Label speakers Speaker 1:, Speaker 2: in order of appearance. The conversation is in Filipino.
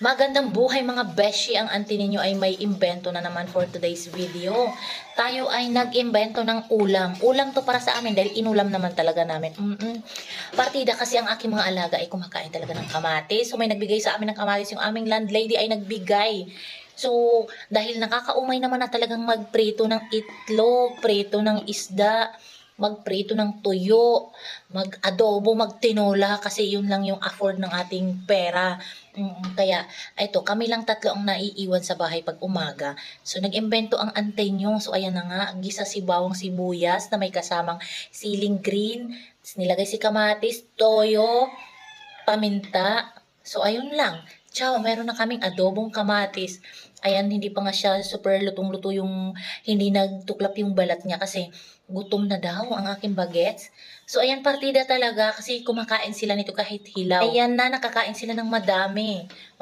Speaker 1: Magandang buhay mga beshi, ang auntie ninyo ay may imbento na naman for today's video. Tayo ay nag-imbento ng ulam. Ulam to para sa amin dahil inulam naman talaga namin. Partida kasi ang aking mga alaga ay kumakain talaga ng kamatis. So may nagbigay sa amin ng kamatis, yung aming landlady ay nagbigay. So dahil nakakaumay naman na talagang magprito ng itlog, prito ng isda, magprito ng tuyo, mag-adobo, magtinola kasi yun lang yung afford ng ating pera. Kaya ito, kami lang tatlo ang naiiwan sa bahay pag umaga. So nag-imbento ang antay nyo. So ayan na nga, gisa si bawang sibuyas na may kasamang siling green, nilagay si kamatis, toyo, paminta. So ayun lang. Ciao, meron na kaming adobong kamatis. Ayan, hindi pa nga siya super lutong-luto yung hindi nagtuklap yung balat niya kasi gutom na daw ang aking bagets. So ayan, partida talaga kasi kumakain sila nito kahit hilaw. Ayan na, nakakain sila ng madami.